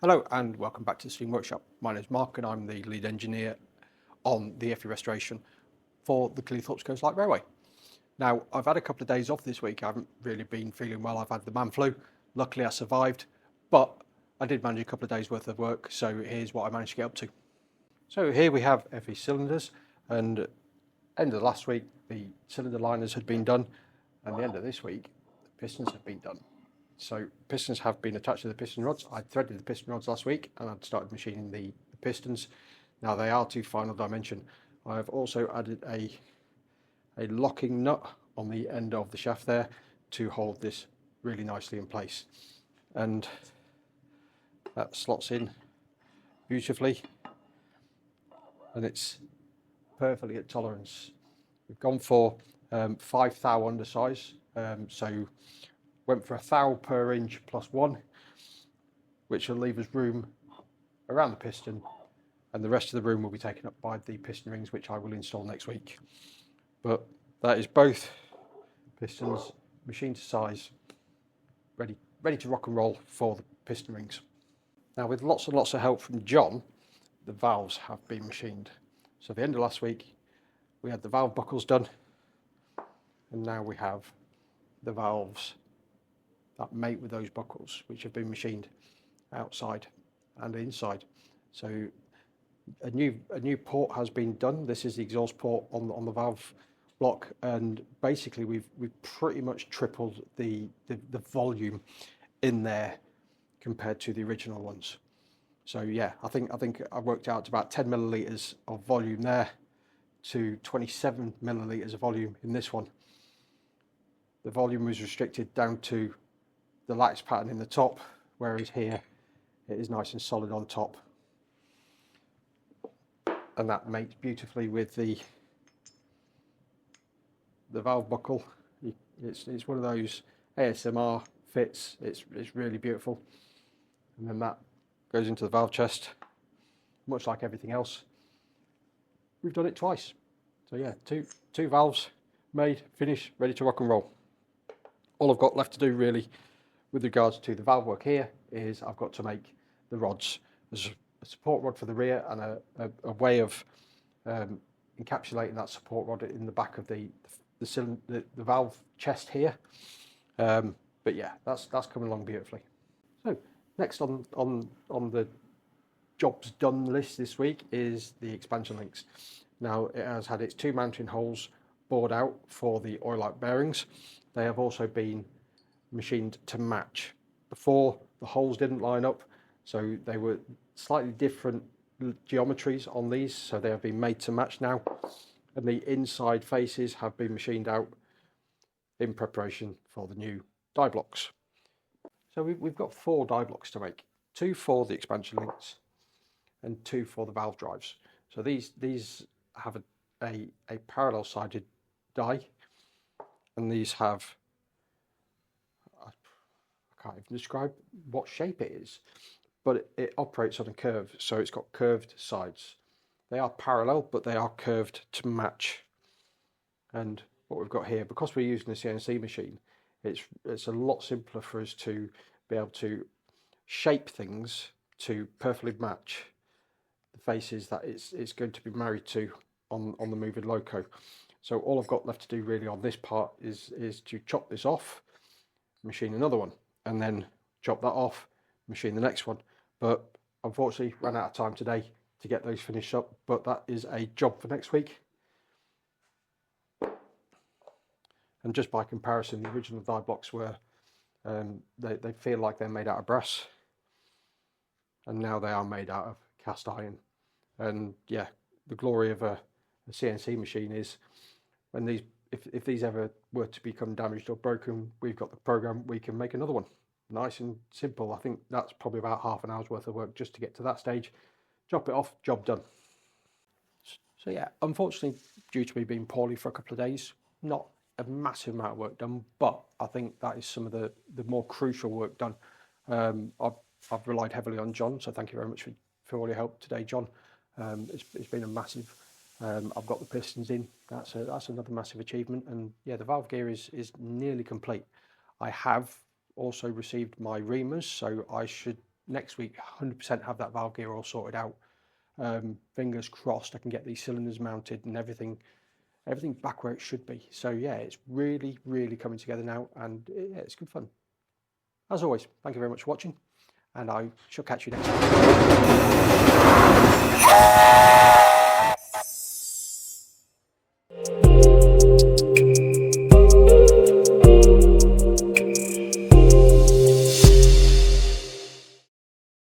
Hello and welcome back to the Steam Workshop. My name is Mark and I'm the lead engineer on the Effie restoration for the Cleethorpes Coast Light Railway. Now, I've had a couple of days off this week. I haven't really been feeling well. I've had the man flu. Luckily I survived, but I did manage a couple of days worth of work, so here's what I managed to get up to. So here we have Effie cylinders, and end of last week the cylinder liners had been done, and the end of this week the pistons have been done. So pistons have been attached to the piston rods. I threaded the piston rods last week and I'd started machining the pistons. Now they are to final dimension. I have also added a locking nut on the end of the shaft there to hold this really nicely in place. And that slots in beautifully and it's perfectly at tolerance. We've gone for 5 thou undersize, so went for 1 thou per inch plus 1, which will leave us room around the piston, and the rest of the room will be taken up by the piston rings, which I will install next week. But that is both pistons machined to size, ready to rock and roll for the piston rings. Now, with lots and lots of help from John, the valves have been machined. So at the end of last week we had the valve buckles done, and now we have the valves that mate with those buckles, which have been machined outside and inside. So a new port has been done. This is the exhaust port on the valve block, and basically we've pretty much tripled the volume in there compared to the original ones. So yeah, I think I worked out about 10 millilitres of volume there to 27 millilitres of volume in this one. The volume was restricted down to the lattice pattern in the top, whereas here it is nice and solid on top, and that mates beautifully with the valve buckle. It's one of those ASMR fits. It's really beautiful, and then that goes into the valve chest, much like everything else. We've done it twice, so yeah, two valves made, finished, ready to rock and roll. All I've got left to do really with regards to the valve work here is I've got to make the rods. There's a support rod for the rear and a way of encapsulating that support rod in the back of the valve chest here. But yeah, that's coming along beautifully. So next on the jobs done list this week is the expansion links. Now it has had its 2 mounting holes bored out for the oil light bearings. They have also been machined to match. Before, the holes didn't line up, so they were slightly different geometries on these, so they have been made to match now, and the inside faces have been machined out in preparation for the new die blocks. So we've got 4 die blocks to make, 2 for the expansion links and 2 for the valve drives. So these have a parallel sided die, and these have, I can't even describe what shape it is, but it operates on a curve, so it's got curved sides. They are parallel, but they are curved to match. And what we've got here, because we're using a CNC machine, it's a lot simpler for us to be able to shape things to perfectly match the faces that it's going to be married to on the moving loco. So all I've got left to do really on this part is to chop this off, machine another one, and then chop that off, machine the next one. But unfortunately ran out of time today to get those finished up, but that is a job for next week. And just by comparison, the original die blocks were they feel like they're made out of brass, and now they are made out of cast iron. And yeah, the glory of a CNC machine is when if these ever were to become damaged or broken, we've got the program, we can make another one. Nice and simple. I think that's probably about half an hour's worth of work just to get to that stage. Chop it off, job done. So yeah, unfortunately, due to me being poorly for a couple of days, not a massive amount of work done, but I think that is some of the more crucial work done. I've relied heavily on John, so thank you very much for all your help today, John. It's been a massive. I've got the pistons in. That's another massive achievement, and yeah, the valve gear is nearly complete. I have also received my reamers, so I should next week 100% have that valve gear all sorted out. Fingers crossed I can get these cylinders mounted and everything back where it should be. So yeah, it's really coming together now, and yeah, it's good fun. As always, thank you very much for watching, and I shall catch you next time.